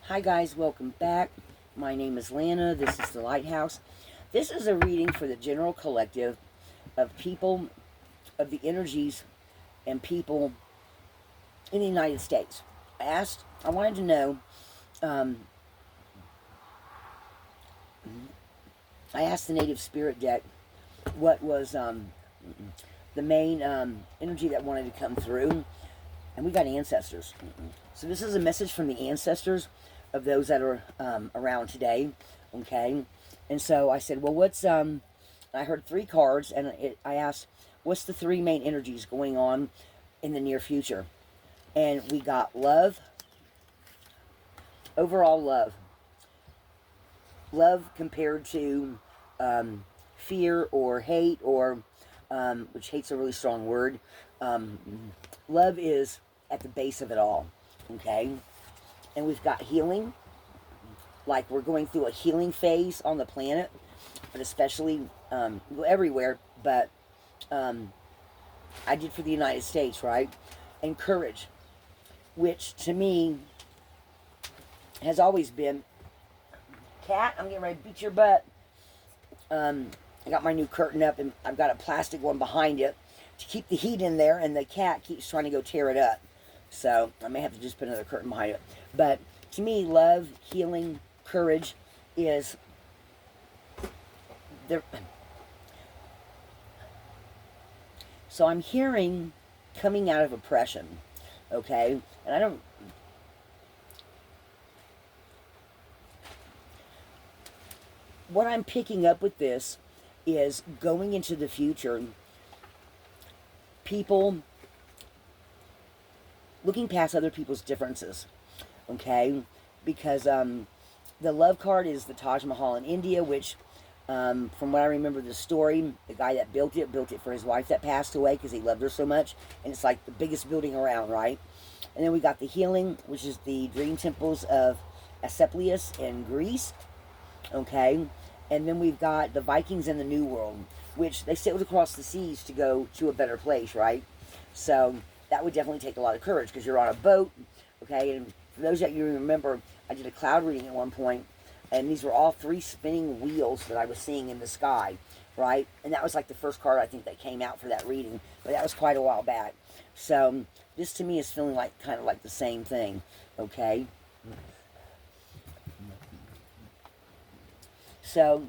Hi guys, welcome back. My name is Lana. This is the Lighthouse. This is a reading for the general collective of people, of the energies and people in the United States. I wanted to know, I asked the Native Spirit deck what was the main energy that wanted to come through, and we got ancestors. So this is a message from the ancestors of those that are around today, okay? And so I said, well, I heard three cards, and I asked, what's the three main energies going on in the near future? And we got love, overall love. Love compared to fear or hate, or, which hate's a really strong word. Love is at the base of it all, okay? And we've got healing, like we're going through a healing phase on the planet, but especially everywhere, but I did for the United States, right? And courage, which to me has always been, cat, I'm getting ready to beat your butt. I got my new curtain up, and I've got a plastic one behind it to keep the heat in there, and the cat keeps trying to go tear it up. So I may have to just put another curtain behind it. But to me, love, healing, courage is the. So I'm hearing coming out of oppression, okay? And I don't. What I'm picking up with this is going into the future, people looking past other people's differences, okay? Because the love card is the Taj Mahal in India, which, from what I remember the story, the guy that built it for his wife that passed away because he loved her so much, and it's like the biggest building around, right? And then we got the healing, which is the dream temples of Asclepius in Greece, okay? And then we've got the Vikings in the New World, which they sailed across the seas to go to a better place, right? So that would definitely take a lot of courage because you're on a boat, okay? And for those that you remember, I did a cloud reading at one point, and these were all three spinning wheels that I was seeing in the sky, right? And that was like the first card I think that came out for that reading, but that was quite a while back. So this to me is feeling like kind of like the same thing, okay? So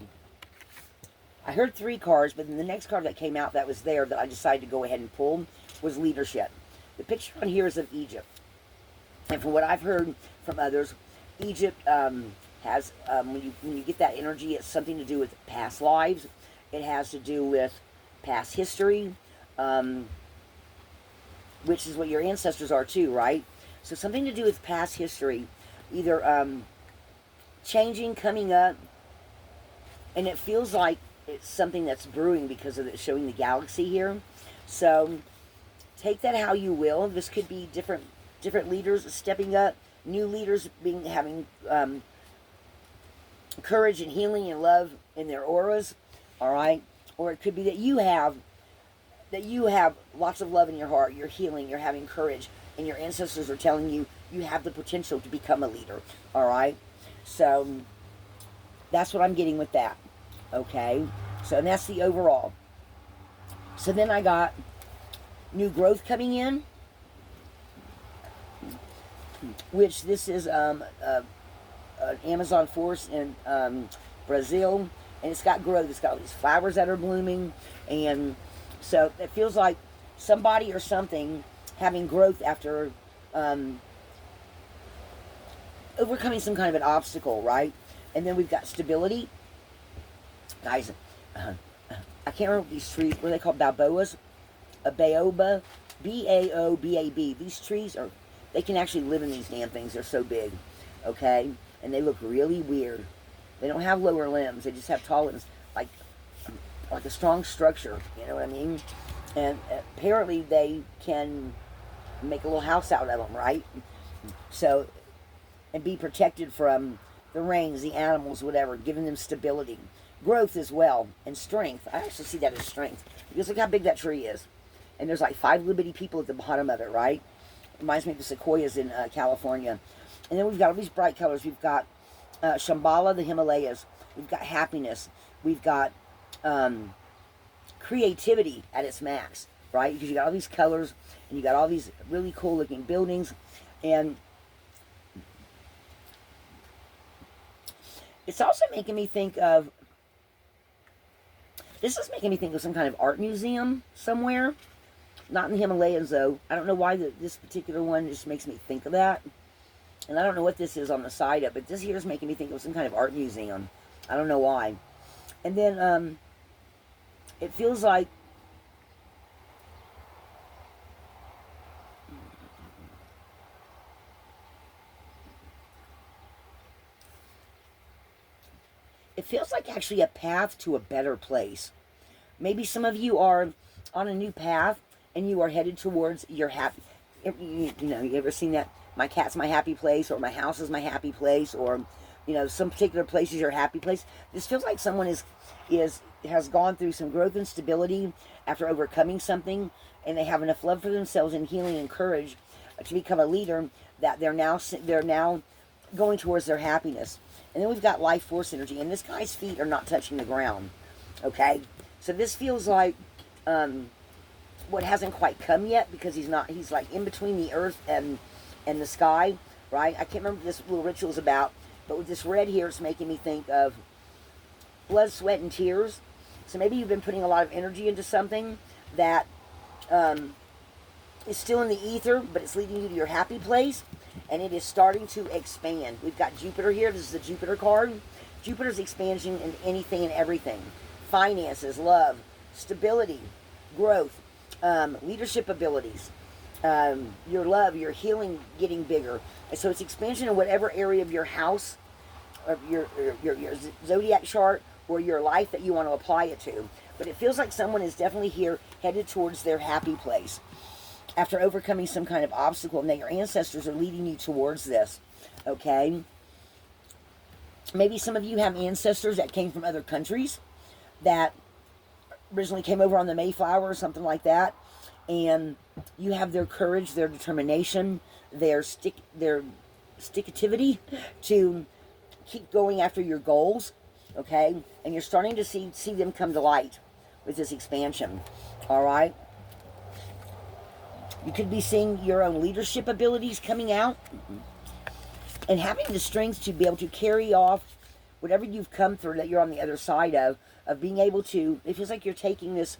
I heard three cards, but then the next card that came out that was there that I decided to go ahead and pull was leadership. The picture on here is of Egypt. And from what I've heard from others, Egypt has, when you get that energy, it's something to do with past lives. It has to do with past history, which is what your ancestors are too, right? So something to do with past history, either changing, coming up, and it feels like it's something that's brewing because of it showing the galaxy here. So take that how you will. This could be different leaders stepping up, new leaders having courage and healing and love in their auras, all right? Or it could be that you have lots of love in your heart, you're healing, you're having courage, and your ancestors are telling you you have the potential to become a leader, all right? So that's what I'm getting with that, okay? So, and that's the overall. So then I got new growth coming in, which this is an Amazon forest in Brazil, and it's got growth. It's got all these flowers that are blooming, and so it feels like somebody or something having growth after overcoming some kind of an obstacle, right? And then we've got stability. Guys, I can't remember these trees. What are they called? Balboas? A baobab? B-A-O-B-A-B. These trees they can actually live in these damn things. They're so big, okay? And they look really weird. They don't have lower limbs. They just have tall limbs, like a strong structure. You know what I mean? And apparently they can make a little house out of them, right? So, and be protected from the rains, the animals, whatever, giving them stability. Growth as well, and strength. I actually see that as strength. Because look how big that tree is. And there's like 5 little bitty people at the bottom of it, right? Reminds me of the sequoias in California. And then we've got all these bright colors. We've got Shambhala, the Himalayas. We've got happiness. We've got creativity at its max, right? Because you got all these colors and you got all these really cool looking buildings. And it's also making me think of, this is making me think of some kind of art museum somewhere. Not in the Himalayas, though. I don't know why this particular one just makes me think of that. And I don't know what this is on the side of it, but this here is making me think of some kind of art museum. I don't know why. And then it feels like actually a path to a better place. Maybe some of you are on a new path and you are headed towards your happy. You know, you ever seen that? My cat's my happy place, or my house is my happy place, or you know, some particular place is your happy place. This feels like someone has gone through some growth and stability after overcoming something, and they have enough love for themselves and healing and courage to become a leader that they're now going towards their happiness. And then we've got life force energy, and this guy's feet are not touching the ground. Okay, so this feels like what hasn't quite come yet, because he's like in between the earth and the sky, right? I can't remember what this little ritual is about, but with this red here, it's making me think of blood, sweat, and tears. So maybe you've been putting a lot of energy into something that is still in the ether, but it's leading you to your happy place, and it is starting to expand. We've got Jupiter here. This is the Jupiter card. Jupiter's expansion in anything and everything. Finances, love, stability, growth, leadership abilities, your love, your healing getting bigger. And so it's expansion in whatever area of your house, of your zodiac chart, or your life that you want to apply it to. But it feels like someone is definitely here headed towards their happy place after overcoming some kind of obstacle, and that your ancestors are leading you towards this. Okay? Maybe some of you have ancestors that came from other countries that originally came over on the Mayflower or something like that, and you have their courage, their determination, their sticktivity to keep going after your goals, okay? And you're starting to see them come to light with this expansion, all right? You could be seeing your own leadership abilities coming out and having the strength to be able to carry off whatever you've come through that you're on the other side of being able to, it feels like you're taking this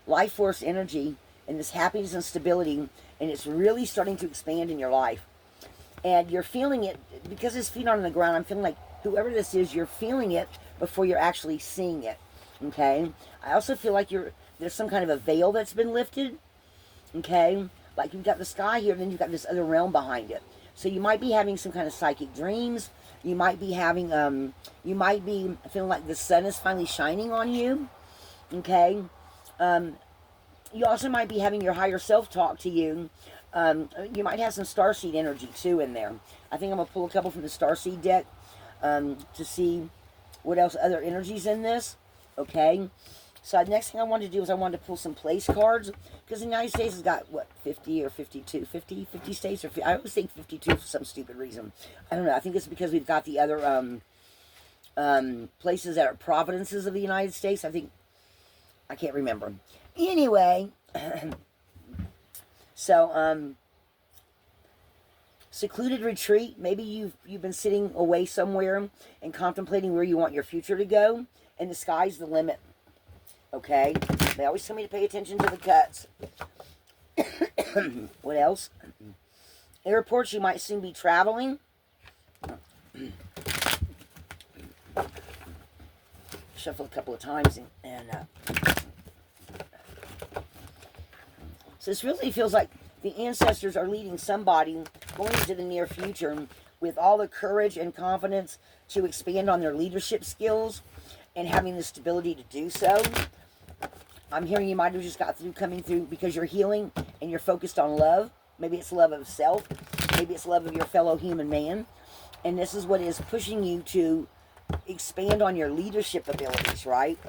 life force energy and this happiness and stability, and it's really starting to expand in your life. And you're feeling it, because his feet aren't on the ground, I'm feeling like whoever this is, you're feeling it before you're actually seeing it, okay? I also feel like there's some kind of a veil that's been lifted, okay? Like you've got the sky here, and then you've got this other realm behind it. So you might be having some kind of psychic dreams. You might be having, you might be feeling like the sun is finally shining on you, okay? You also might be having your higher self talk to you. You might have some starseed energy too in there. I think I'm going to pull a couple from the starseed deck to see what else other energies in this, okay? So the next thing I wanted to do is I wanted to pull some place cards, because the United States has got, what, 50 or 52? 50 states? Or I always think 52 for some stupid reason. I don't know. I think it's because we've got the other places that are provinces of the United States. I can't remember. Anyway, so, secluded retreat. Maybe you've been sitting away somewhere and contemplating where you want your future to go, and the sky's the limit. Okay? They always tell me to pay attention to the cuts. What else? Airports, you might soon be traveling. Shuffle a couple of times and so this really feels like the ancestors are leading somebody going into the near future with all the courage and confidence to expand on their leadership skills and having the stability to do so. I'm hearing you might have just got through coming through because you're healing and you're focused on love. Maybe it's love of self. Maybe it's love of your fellow human man. And this is what is pushing you to expand on your leadership abilities, right?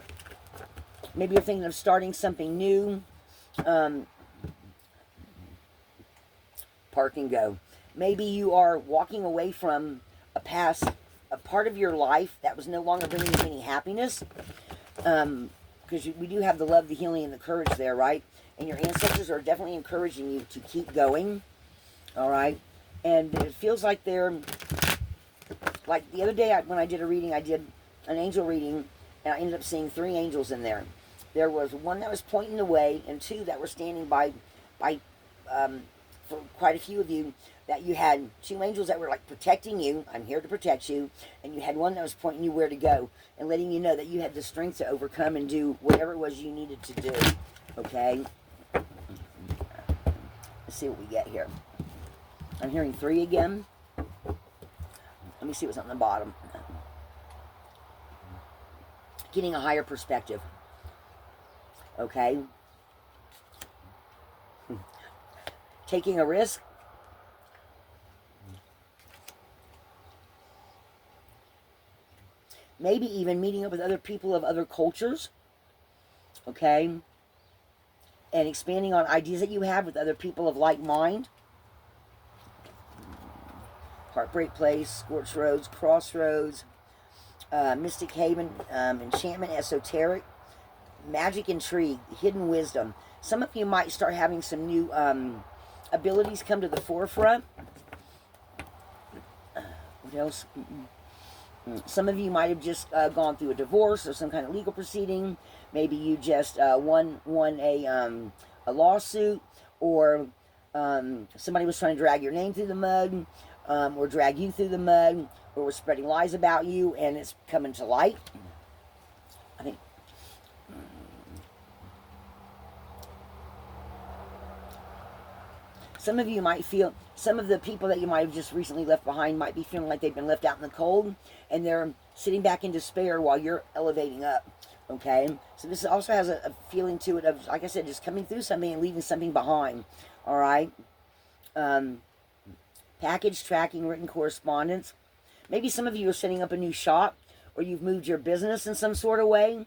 Maybe you're thinking of starting something new. Park and go. Maybe you are walking away from a part of your life that was no longer bringing you any happiness. Because we do have the love, the healing, and the courage there, right? And your ancestors are definitely encouraging you to keep going, all right? And it feels like they're, like the other day when I did a reading, I did an angel reading, and I ended up seeing 3 angels in there. There was one that was pointing the way, and 2 that were standing by for quite a few of you, that you had 2 angels that were like protecting you. I'm here to protect you. And you had one that was pointing you where to go and letting you know that you had the strength to overcome and do whatever it was you needed to do. Okay? Let's see what we get here. I'm hearing 3 again. Let me see what's on the bottom. Getting a higher perspective. Okay? Taking a risk. Maybe even meeting up with other people of other cultures. Okay? And expanding on ideas that you have with other people of like mind. Heartbreak Place, Scorched Roads, Crossroads, Mystic Haven, Enchantment, Esoteric, Magic, Intrigue, Hidden Wisdom. Some of you might start having some new abilities come to the forefront. What else? Some of you might have just gone through a divorce or some kind of legal proceeding. Maybe you just won a lawsuit, or somebody was trying to drag your name through the mud, or drag you through the mud, or was spreading lies about you, and it's coming to light. I think some of you might feel, some of the people that you might have just recently left behind might be feeling like they've been left out in the cold, and they're sitting back in despair while you're elevating up. Okay? So this also has a feeling to it of, like I said, just coming through something and leaving something behind. Alright? Package, tracking, written correspondence. Maybe some of you are setting up a new shop, or you've moved your business in some sort of way.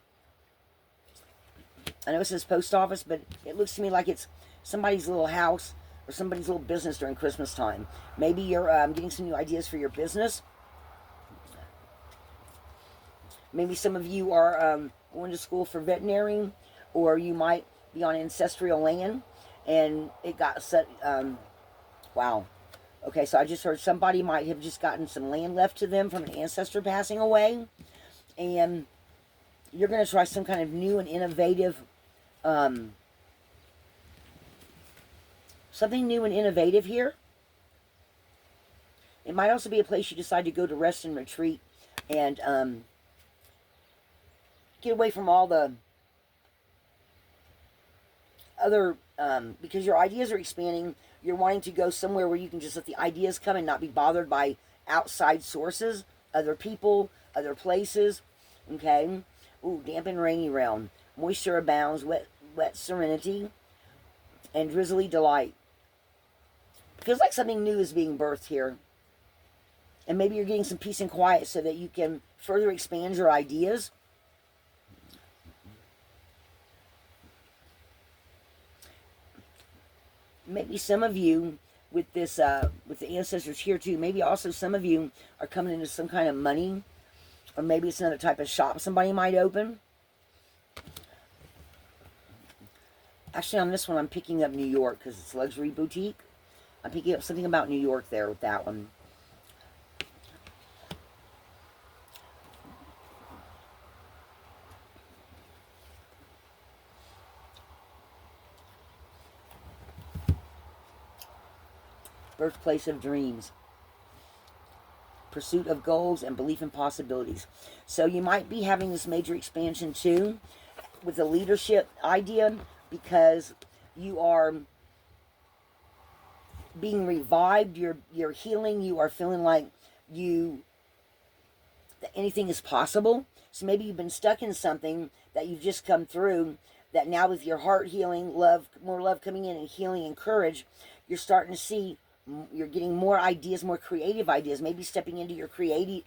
I know it says post office, but it looks to me like it's somebody's little house or somebody's little business during Christmas time. Maybe you're getting some new ideas for your business. Maybe some of you are going to school for veterinary, or you might be on ancestral land, and it got set. Wow. Okay, so I just heard somebody might have just gotten some land left to them from an ancestor passing away, and you're going to try some kind of new and innovative, something new and innovative here. It might also be a place you decide to go to rest and retreat, and get away from all the other, because your ideas are expanding. You're wanting to go somewhere where you can just let the ideas come and not be bothered by outside sources, other people, other places. Okay? Ooh, damp and rainy realm. Moisture abounds, wet serenity, and drizzly delight. Feels like something new is being birthed here. And maybe you're getting some peace and quiet so that you can further expand your ideas. Maybe some of you, with this, with the ancestors here too, maybe also some of you are coming into some kind of money, or maybe it's another type of shop somebody might open. Actually, on this one, I'm picking up New York because it's luxury boutique. I'm picking up something about New York there with that one. Birthplace of dreams. Pursuit of goals and belief in possibilities. So you might be having this major expansion too with a leadership idea, because you are being revived, you're healing, you are feeling like that anything is possible. So maybe you've been stuck in something that you've just come through, that now with your heart healing, love, more love coming in and healing and courage, you're starting to see, you're getting more ideas, more creative ideas, maybe stepping into your creativity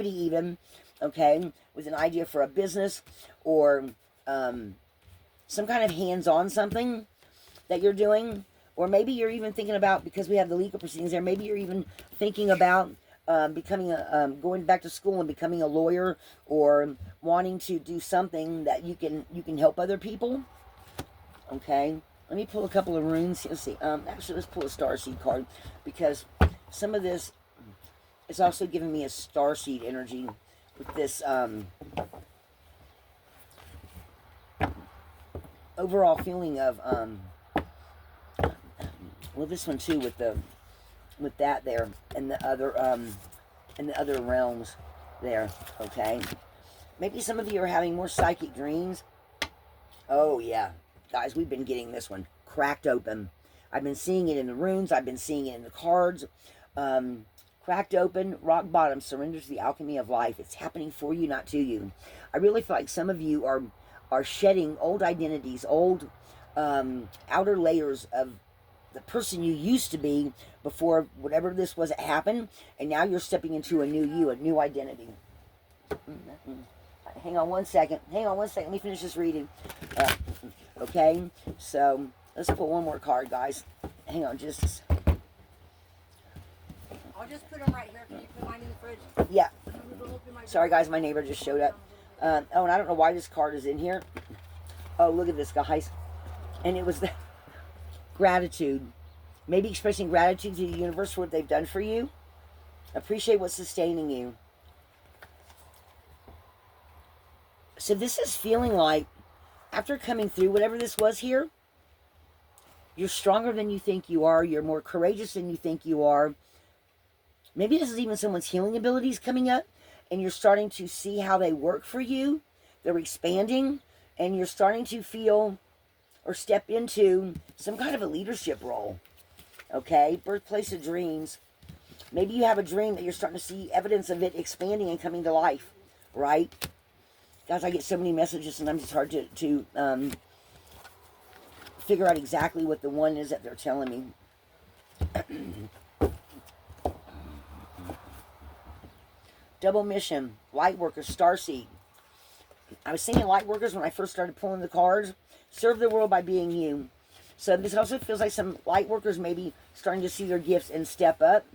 even, okay, with an idea for a business, or some kind of hands-on something that you're doing, Or maybe you're even thinking about, because we have the legal proceedings there, maybe you're even thinking about going back to school and becoming a lawyer, or wanting to do something that you can help other people. Okay, let me pull a couple of runes. Let's see. Actually, let's pull a starseed card, because some of this is also giving me a starseed energy with this overall feeling of well, this one too, with that there, and the other realms there. Okay, maybe some of you are having more psychic dreams. Oh yeah, guys, we've been getting this one cracked open. I've been seeing it in the runes. I've been seeing it in the cards. Cracked open, rock bottom, surrender to the alchemy of life. It's happening for you, not to you. I really feel like some of you are shedding old identities, old outer layers of the person you used to be before whatever this was that happened, and now you're stepping into a new you, a new identity. Hang on one second. Let me finish this reading. Okay, so let's pull one more card, guys. Hang on just a second. I'll just put them right here. Can you put mine in the fridge? Yeah. Sorry, guys, my neighbor just showed up. Oh, and I don't know why this card is in here. Oh, look at this, guys. And it was the gratitude. Maybe expressing gratitude to the universe for what they've done for you. Appreciate what's sustaining you. So this is feeling like, after coming through whatever this was here, you're stronger than you think you are. You're more courageous than you think you are. Maybe this is even someone's healing abilities coming up, and you're starting to see how they work for you. They're expanding, and you're starting to feel or step into some kind of a leadership role. Okay? Birthplace of dreams. Maybe you have a dream that you're starting to see evidence of it expanding and coming to life. Right? Guys, I get so many messages, sometimes it's hard to figure out exactly what the one is that they're telling me. Double mission, light workers, starseed. I was singing light workers when I first started pulling the cards. Serve the world by being you. So this also feels like some light workers may be starting to see their gifts and step up.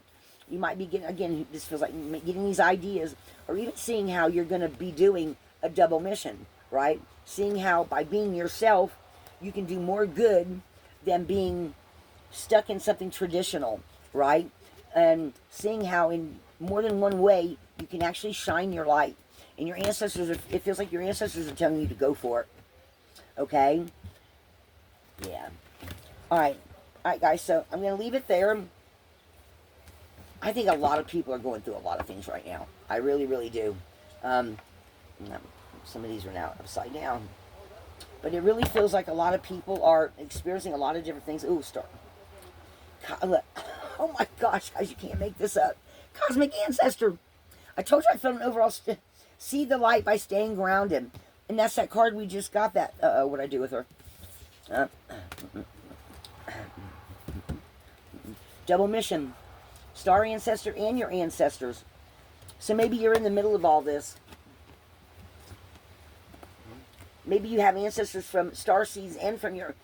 You might be getting, again, this feels like getting these ideas, or even seeing how you're going to be doing a double mission, right? Seeing how by being yourself, you can do more good than being stuck in something traditional, right? And seeing how in more than one way, you can actually shine your light. And your ancestors, it feels like your ancestors are telling you to go for it. Okay? Yeah. Alright, guys, so I'm going to leave it there. I think a lot of people are going through a lot of things right now. I really, really do. Some of these are now upside down. But it really feels like a lot of people are experiencing a lot of different things. Ooh, start. Oh my gosh, guys, you can't make this up. Cosmic Ancestor. I told you I felt an overall see the light by staying grounded. And that's that card we just got. That what'd I do with her? Double mission. Star Ancestor and your ancestors. So maybe you're in the middle of all this. Maybe you have ancestors from starseeds and from your...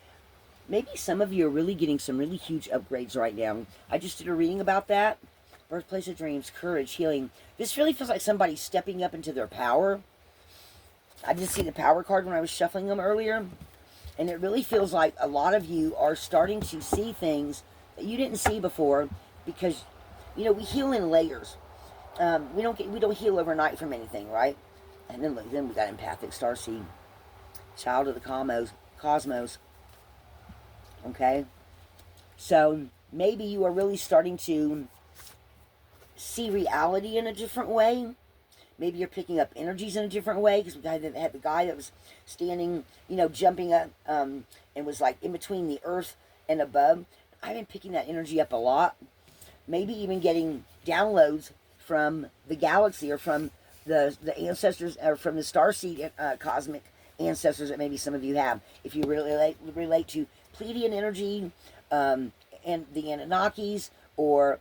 Maybe some of you are really getting some really huge upgrades right now. I just did a reading about that. Birthplace of dreams, courage, healing. This really feels like somebody stepping up into their power. I did see the power card when I was shuffling them earlier. And it really feels like a lot of you are starting to see things that you didn't see before. Because, you know, we heal in layers. We don't heal overnight from anything, right? And then we got empathic starseed. Child of the cosmos. Okay? So, maybe you are really starting to see reality in a different way. Maybe you're picking up energies in a different way, because we had the guy that was standing, you know, jumping up, and was like in between the earth and above. I've been picking that energy up a lot. Maybe even getting downloads from the galaxy, or from the ancestors, or from the starseed cosmic ancestors that maybe some of you have. If you really relate to Pleiadian energy, and the Anunnakis, or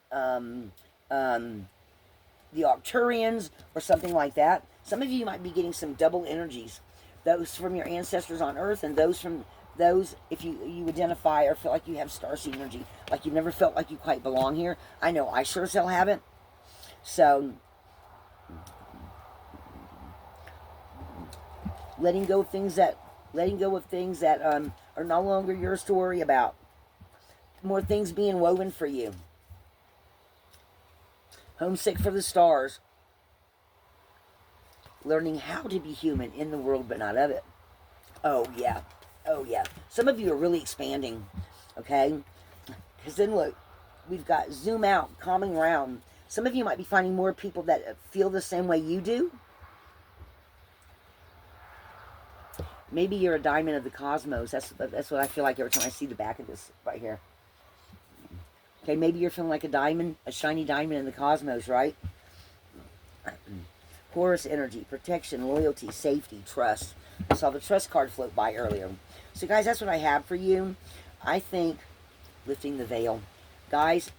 the Arcturians, or something like that. Some of you might be getting some double energies. Those from your ancestors on Earth, and those from those, if you identify or feel like you have starseed energy, like you've never felt like you quite belong here. I know I sure as hell haven't. So, letting go of things that are no longer yours to worry about. More things being woven for you. Homesick for the stars. Learning how to be human in the world, but not of it. Oh, yeah. Oh, yeah. Some of you are really expanding, okay? Because then, look, we've got zoom out, calming round. Some of you might be finding more people that feel the same way you do. Maybe you're a diamond of the cosmos. That's what I feel like every time I see the back of this right here. Okay, maybe you're feeling like a diamond, a shiny diamond in the cosmos, right? Horus energy, protection, loyalty, safety, trust. I saw the trust card float by earlier. So guys, that's what I have for you. I think lifting the veil. Guys,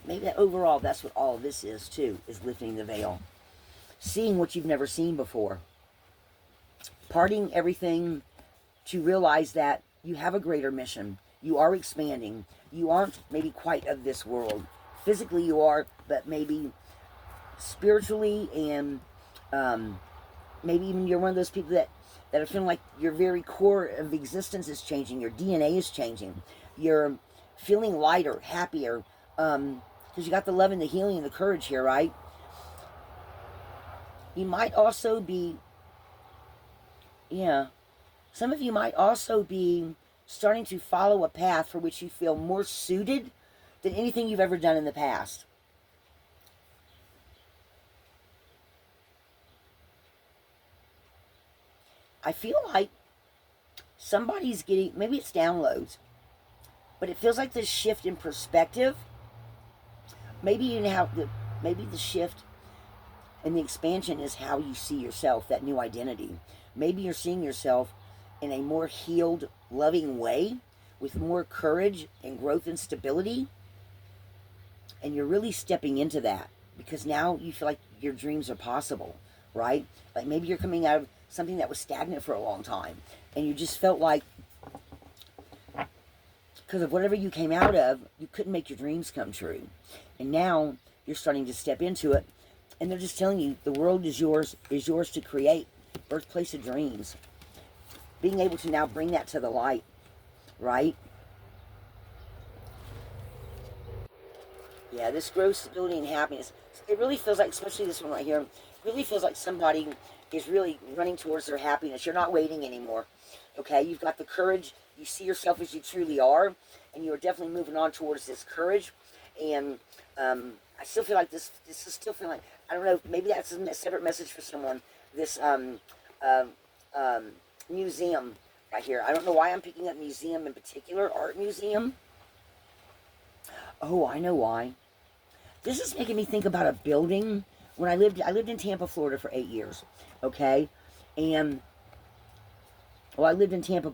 maybe that overall that's what all of this is too, is lifting the veil. Seeing what you've never seen before. Parting everything to realize that you have a greater mission. You are expanding. You aren't maybe quite of this world. Physically you are, but maybe spiritually and maybe even you're one of those people that are feeling like your very core of existence is changing. Your DNA is changing. You're feeling lighter, happier, because you got the love and the healing and the courage here, right? You might also be, yeah, some of you might also be starting to follow a path for which you feel more suited than anything you've ever done in the past. I feel like somebody's getting, maybe it's downloads, but it feels like this shift in perspective. Maybe maybe the shift and the expansion is how you see yourself, that new identity. Maybe you're seeing yourself in a more healed, loving way, with more courage and growth and stability. And you're really stepping into that because now you feel like your dreams are possible, right? Like maybe you're coming out of something that was stagnant for a long time and you just felt like because of whatever you came out of, you couldn't make your dreams come true. And now you're starting to step into it and they're just telling you the world is yours to create. Birthplace of dreams. Being able to now bring that to the light, right? Yeah, this growth, stability, and happiness. It really feels like, especially this one right here, really feels like somebody is really running towards their happiness. You're not waiting anymore, okay? You've got the courage. You see yourself as you truly are, and you are definitely moving on towards this courage. And I still feel like this is still feeling like, I don't know, maybe that's a separate message for someone. This museum right here. I don't know why I'm picking up museum in particular, art museum. Oh, I know why. This is making me think about a building. When I lived in Tampa, Florida for 8 years, okay? And, well, I lived in Tampa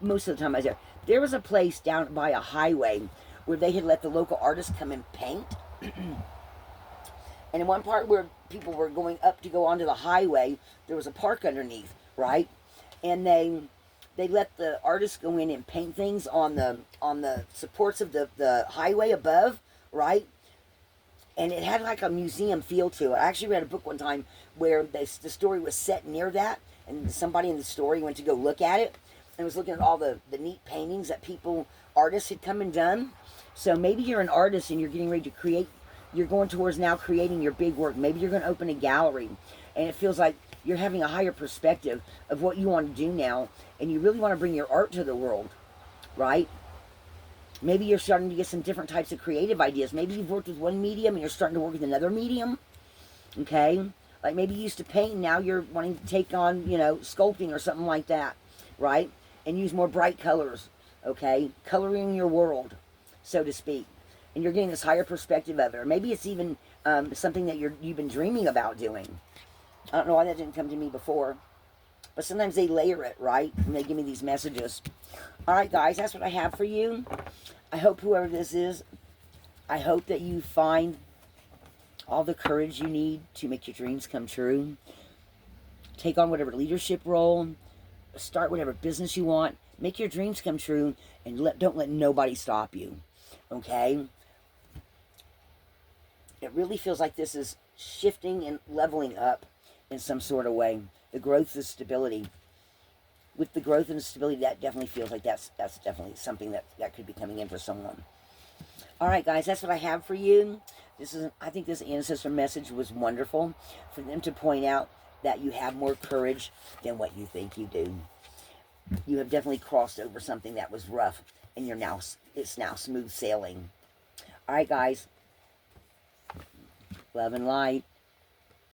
most of the time I was there. There was a place down by a highway where they had let the local artists come and paint. And in one part where people were going up to go onto the highway, there was a park underneath, right? And they let the artists go in and paint things on the supports of the highway above, right? And it had like a museum feel to it. I actually read a book one time where the story was set near that, and somebody in the story went to go look at it and was looking at all the neat paintings that artists had come and done. So maybe you're an artist and you're getting ready to create. You're going towards now creating your big work. Maybe you're going to open a gallery, and it feels like you're having a higher perspective of what you want to do now, and you really want to bring your art to the world, right? Maybe you're starting to get some different types of creative ideas. Maybe you've worked with one medium and you're starting to work with another medium, okay? Like maybe you used to paint and now you're wanting to take on, sculpting or something like that, right? And use more bright colors, okay? Coloring your world, so to speak. And you're getting this higher perspective of it. Or maybe it's even something that you've been dreaming about doing. I don't know why that didn't come to me before. But sometimes they layer it, right? And they give me these messages. All right, guys, that's what I have for you. I hope whoever this is, I hope that you find all the courage you need to make your dreams come true. Take on whatever leadership role, start whatever business you want. Make your dreams come true, and don't let nobody stop you. Okay? It really feels like this is shifting and leveling up in some sort of way. The growth, the stability. With the growth and the stability, that definitely feels like that's definitely something that could be coming in for someone. All right, guys, that's what I have for you. I think this ancestor message was wonderful for them to point out that you have more courage than what you think you do. You have definitely crossed over something that was rough, and it's now smooth sailing. All right, guys. Love and light.